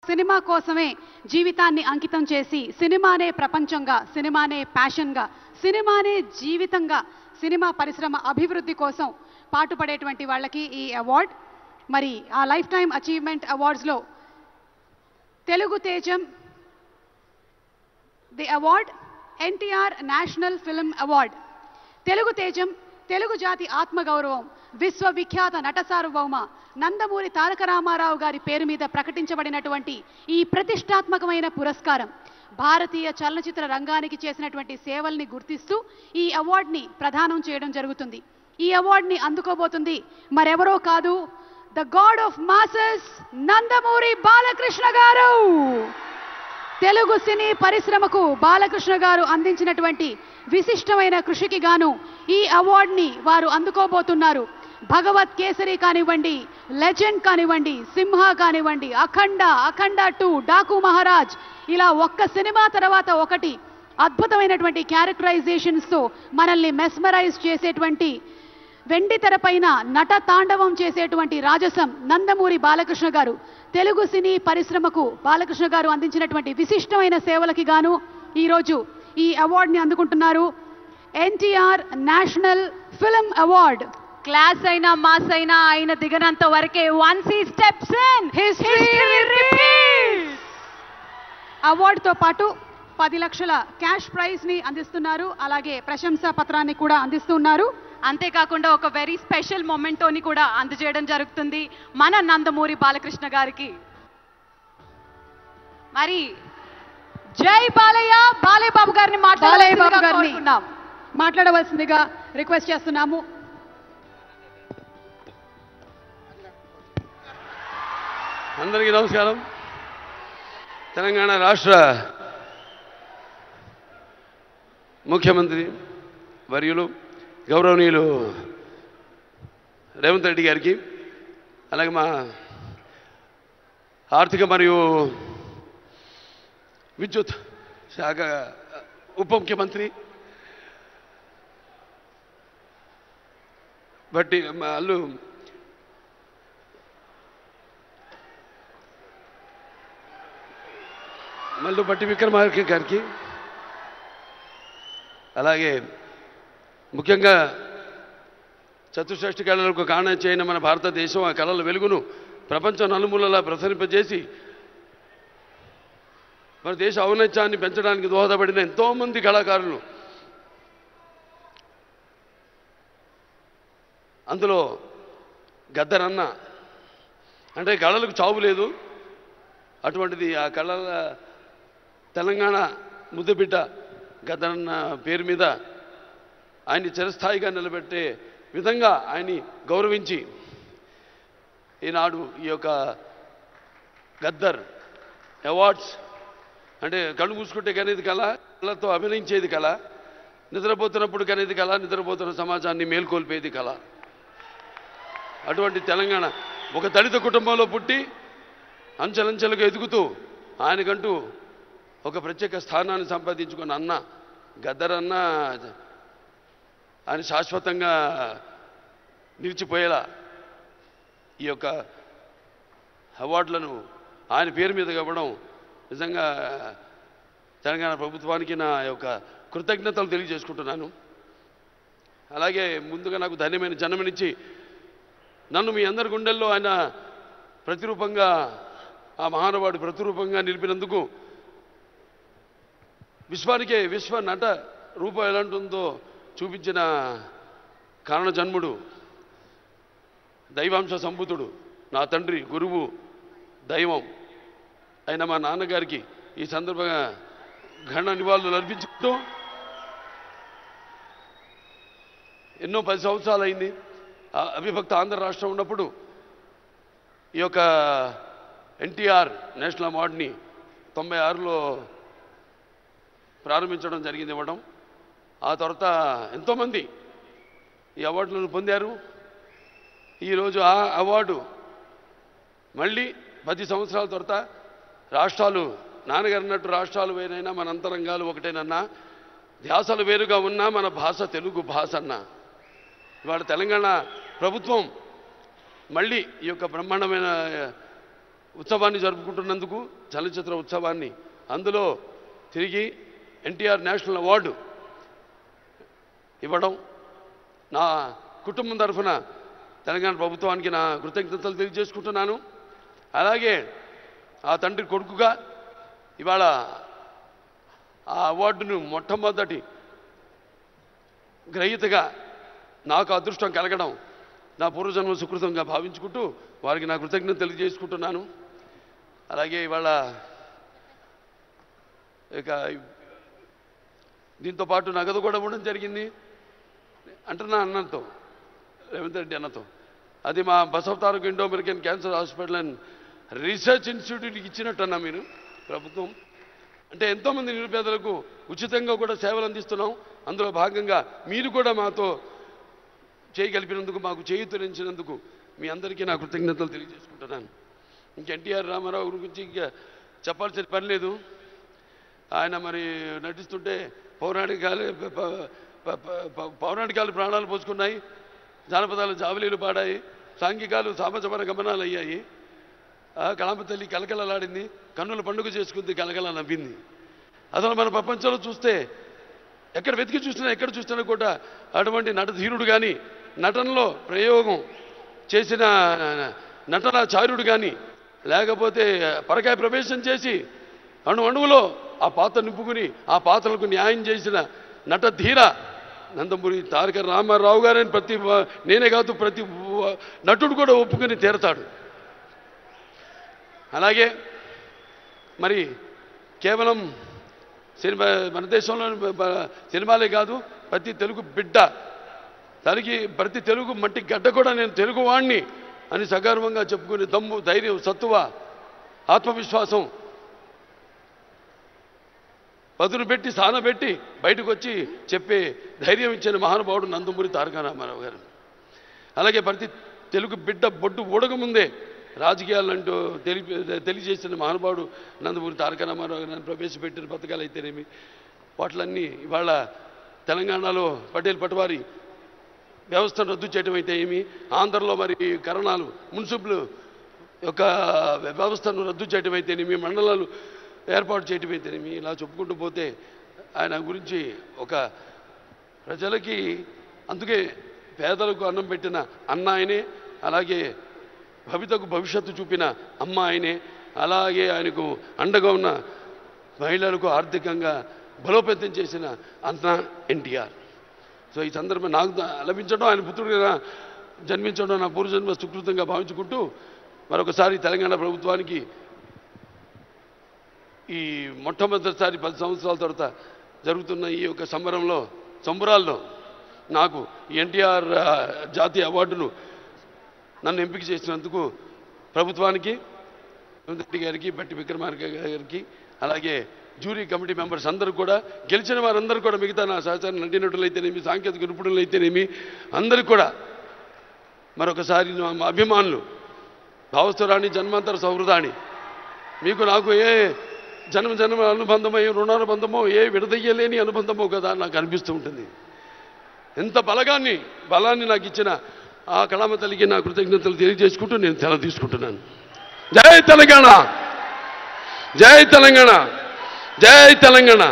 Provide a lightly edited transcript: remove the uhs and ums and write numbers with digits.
Cinema కోసమే జీవితాన్ని అంకితం చేసి సినిమానే ప్రపంచంగా, సినిమానే ప్యాషన్గా, సినిమానే జీవితంగా, సినిమా పరిశ్రమ అభివృద్ధి కోసం పాటుపడేటువంటి వాళ్ళకి ఈ అవార్డ్. మరి ఆ లైఫ్ టైమ్ అచీవ్మెంట్ అవార్డ్స్లో తెలుగు తేజం the award NTR national film award. Telugu తేజం తెలుగు జాతి ఆత్మగౌరవం, విశ్వవిఖ్యాత నట సార్వభౌమ నందమూరి తారక రామారావు గారి పేరు మీద ప్రకటించబడినటువంటి ఈ ప్రతిష్టాత్మకమైన పురస్కారం భారతీయ చలనచిత్ర రంగానికి చేసినటువంటి సేవల్ని గుర్తిస్తూ ఈ అవార్డుని ప్రదానం చేయడం జరుగుతుంది. ఈ అవార్డుని అందుకోబోతుంది మరెవరో కాదు, the God of masses Nandamuri Balakrishna గారు. తెలుగు సినీ పరిశ్రమకు బాలకృష్ణ గారు అందించినటువంటి విశిష్టమైన కృషికి గాను ఈ అవార్డుని వారు అందుకోబోతున్నారు. భగవత్ కేసరి కానివ్వండి, లెజెండ్ కానివ్వండి, సింహ కానివ్వండి, అఖండ, అఖండ 2, డాకు మహారాజ్, ఇలా ఒక్క సినిమా తర్వాత ఒకటి అద్భుతమైనటువంటి క్యారెక్టరైజేషన్స్తో మనల్ని మెస్మరైజ్ చేసేటువంటి, వెండి తెరపైన నట తాండవం చేసేటువంటి రాజసం నందమూరి బాలకృష్ణ గారు. తెలుగు సినీ పరిశ్రమకు బాలకృష్ణ గారు అందించినటువంటి విశిష్టమైన సేవలకి గాను ఈరోజు ఈ అవార్డుని అందుకుంటున్నారు. NTR national film award. Class అయినా మాస్ అయినా ఆయన దిగనంత వరకే once he steps in history repeats. అవార్డుతో పాటు 10 లక్షల క్యాష్ ప్రైజ్ ని అందిస్తున్నారు. అలాగే ప్రశంసా పత్రాన్ని కూడా అందిస్తున్నారు. అంతేకాకుండా ఒక వెరీ స్పెషల్ మొమెంటోని కూడా అందజేయడం జరుగుతుంది మన నందమూరి బాలకృష్ణ గారికి. మరి జై బాలయ్య, బాలయ్య బాబు గారిని మాట్లాడవలసిందిగా రిక్వెస్ట్ చేస్తున్నాము. అందరికీ నమస్కారం. తెలంగాణ రాష్ట్ర ముఖ్యమంత్రి వర్యులు గౌరవనీయులు రేవంత్ రెడ్డి గారికి, అలాగే మా ఆర్థిక మరియు విద్యుత్ శాఖ ఉప ముఖ్యమంత్రి బట్టి అల్లు మల్లు బట్టి విక్రమార్క గారికి, అలాగే ముఖ్యంగా చతుషష్ఠి కళలకు కారణం చేయని మన భారతదేశం ఆ కళల వెలుగును ప్రపంచం నలుమూలలా ప్రసరింపజేసి మన దేశ ఔన్నత్యాన్ని పెంచడానికి దోహదపడిన ఎంతోమంది కళాకారులు, అందులో గద్దరన్న అంటే కళలకు చావు లేదు, అటువంటిది ఆ కళల తెలంగాణ ముద్దుబిడ్డ గద్దరన్న పేరు మీద ఆయన్ని చిరస్థాయిగా నిలబెట్టే విధంగా ఆయన్ని గౌరవించి ఈనాడు ఈ యొక్క గద్దర్ అవార్డ్స్ అంటే కళ్ళు మూసుకుంటే కనేది కళ, కళతో అభినయించేది కళ, నిద్రపోతున్నప్పుడు కనేది కళ, నిద్రపోతున్న సమాజాన్ని మేల్కొల్పేది కళ. అటువంటి తెలంగాణ ఒక దళిత కుటుంబంలో పుట్టి అంచెలంచెలుగా ఎదుగుతూ ఆయనకంటూ ఒక ప్రత్యేక స్థానాన్ని సంపాదించుకున్న అన్న గద్దరన్న ఆయన శాశ్వతంగా నిలిచిపోయేలా ఈ యొక్క అవార్డులను ఆయన పేరు మీద ఇవ్వడం నిజంగా తెలంగాణ ప్రభుత్వానికి నా యొక్క కృతజ్ఞతలు తెలియజేసుకుంటున్నాను. అలాగే ముందుగా నాకు ధన్యమైన జన్మనిచ్చి నన్ను మీ అందరి గుండెల్లో ఆయన ప్రతిరూపంగా, ఆ మహానుభావుడు ప్రతిరూపంగా నిలిపినందుకు, విశ్వానికే విశ్వ నట రూపం ఎలాంటిందో చూపించిన కారణ జన్ముడు, దైవాంశ సంభూతుడు, నా తండ్రి, గురువు, దైవం అయిన మా నాన్నగారికి ఈ సందర్భంగా ఘన నివాళులు అర్పించుకుంటూ, ఎన్నో 10 సంవత్సరాలు అయింది అవిభక్త ఆంధ్ర రాష్ట్రం ఉన్నప్పుడు ఈ యొక్క ఎన్టీఆర్ నేషనల్ అవార్డుని 96లో ప్రారంభించడం జరిగింది, ఇవ్వడం. ఆ తర్వాత ఎంతోమంది ఈ అవార్డులను పొందారు. ఈరోజు ఆ అవార్డు మళ్ళీ 10 సంవత్సరాల తర్వాత రాష్ట్రాలు, నాన్నగారు అన్నట్టు రాష్ట్రాలు వేరైనా మన అంతరంగాలు ఒకటేనన్నా, ధ్యాసలు వేరుగా ఉన్నా మన భాష తెలుగు భాష అన్నా. ఇవాళ తెలంగాణ ప్రభుత్వం మళ్ళీ ఈ యొక్క బ్రహ్మాండమైన ఉత్సవాన్ని జరుపుకుంటున్నందుకు, చలనచిత్ర ఉత్సవాన్ని, అందులో తిరిగి ఎన్టీఆర్ నేషనల్ అవార్డు ఇవ్వడం, నా కుటుంబం తరఫున తెలంగాణ ప్రభుత్వానికి నా కృతజ్ఞతలు తెలియజేసుకుంటున్నాను. అలాగే ఆ తండ్రి కొడుకుగా ఇవాళ ఆ అవార్డును మొట్టమొదటి గ్రహీతగా నాకు అదృష్టం కలగడం నా పూర్వజన్మ సుకృతంగా భావించుకుంటూ వారికి నా కృతజ్ఞత తెలియజేసుకుంటున్నాను. అలాగే ఇవాళ ఇక దీంతో పాటు నగదు కూడా ఇవ్వడం జరిగింది అంటున్నా అన్నతో, రేవంత్ రెడ్డి అన్నతో. అది మా Basavataraka Indo American cancer hospital and research ఇన్స్టిట్యూట్కి ఇచ్చినట్టన్నా మీరు ప్రభుత్వం. అంటే ఎంతోమంది నిరుపేదలకు ఉచితంగా కూడా సేవలు అందిస్తున్నాం. అందులో భాగంగా మీరు కూడా మాతో చేయగలిపినందుకు, మాకు చేయూతనించినందుకు మీ అందరికీ నా కృతజ్ఞతలు తెలియజేసుకుంటున్నాను. ఇంక ఎన్టీఆర్ రామారావు గురించి ఇంకా చెప్పాల్సిన పని లేదు. ఆయన మరి నటిస్తుంటే పౌరాణికాలు ప్రాణాలు పోసుకున్నాయి, జానపదాలు జావలీలు పాడాయి, సాంఘికాలు సామజమన గమనాలు అయ్యాయి. కళామ తల్లి కలకలలాడింది, కన్నుల పండుగ చేసుకుంది, కలకల నవ్వింది. అసలు మన ప్రపంచంలో చూస్తే ఎక్కడ వెతికి చూసినా, ఎక్కడ చూసినా కూడా అటువంటి నటధీరుడు కానీ, నటనలో ప్రయోగం చేసిన నటనాచార్యుడు కానీ, లేకపోతే పరకాయ ప్రవేశం చేసి అణువులో ఆ పాత్ర నింపుకుని ఆ పాత్రలకు న్యాయం చేసిన నటధీర నందమూరి తారక రామారావు గారని నేనే కాదు ప్రతి నటుడు కూడా ఒప్పుకొని తీరతాడు. అలాగే మరి కేవలం సినిమా, మన దేశంలో సినిమాలే కాదు, ప్రతి తెలుగు బిడ్డ, ప్రతి తెలుగు మట్టి గడ్డ కూడా నేను తెలుగువాణ్ణి అని సగర్వంగా చెప్పుకునే దమ్ము, ధైర్యం, సత్తువ, ఆత్మవిశ్వాసం పదును పెట్టి సానబెట్టి బయటకు వచ్చి చెప్పే ధైర్యం ఇచ్చిన మహానుభావుడు నందమూరి తారక రామారావు గారు. అలాగే ప్రతి తెలుగు బిడ్డ బొడ్డు ఊడకముందే రాజకీయాలంటూ తెలియజేసిన మహానుభావుడు నందమూరి తారక రామారావు గారిని ప్రవేశపెట్టిన పథకాలు అయితేనేమి, వాటిలన్నీ ఇవాళ తెలంగాణలో పటేల్ పటవారి వ్యవస్థను రద్దు చేయడం అయితే ఏమి, ఆంధ్రలో మరి కరణాలు మున్సిపల్ యొక్క వ్యవస్థను రద్దు చేయడం అయితేనేమి, మండలాలు ఏర్పాటు చేయడం అయితేనేమి, ఇలా చెప్పుకుంటూ పోతే ఆయన గురించి ఒక ప్రజలకి, అందుకే పేదలకు అన్నం పెట్టిన అన్న ఆయనే, అలాగే భవితకు భవిష్యత్తు చూపిన అమ్మ ఆయనే, అలాగే ఆయనకు అండగా ఉన్న మహిళలకు ఆర్థికంగా బలోపేతం చేసిన అన్న ఎన్టీఆర్. సో ఈ సందర్భం నాకు లభించడం, ఆయన పుత్రుడిగా జన్మించడం నా పూర్వజన్మ సుకృతంగా భావించుకుంటూ మరొకసారి తెలంగాణ ప్రభుత్వానికి ఈ మొట్టమొదటిసారి 10 సంవత్సరాల తర్వాత జరుగుతున్న ఈ యొక్క సంబరాల్లో నాకు ఎన్టీఆర్ జాతీయ అవార్డును నన్ను ఎంపిక చేసినందుకు ప్రభుత్వానికి, రేవంత్ రెడ్డి గారికి, బట్టి విక్రమార్క గారికి, అలాగే జ్యూరీ కమిటీ మెంబర్స్ అందరూ కూడా, గెలిచిన వారందరూ కూడా, మిగతా నా సహచార నటీనటులైతేనేమి, సాంకేతిక నిపుణులైతేనేమి, అందరికీ కూడా మరొకసారి మా అభిమానులు, భావస్థురాణి జన్మాంతర సౌహృదాన్ని, మీకు నాకు ఏ జన్మ అనుబంధమో, ఏ రుణానుబంధమో, ఏ విడదయ్యలేని అనుబంధమో కదా నాకు అనిపిస్తూ ఉంటుంది. ఎంత బలాన్ని నాకు ఇచ్చిన ఆ కళామ తల్లికి నా కృతజ్ఞతలు తెలియజేసుకుంటూ నేను సెలవు తీసుకుంటున్నాను. జై తెలంగాణ, జై తెలంగాణ, జై తెలంగాణ.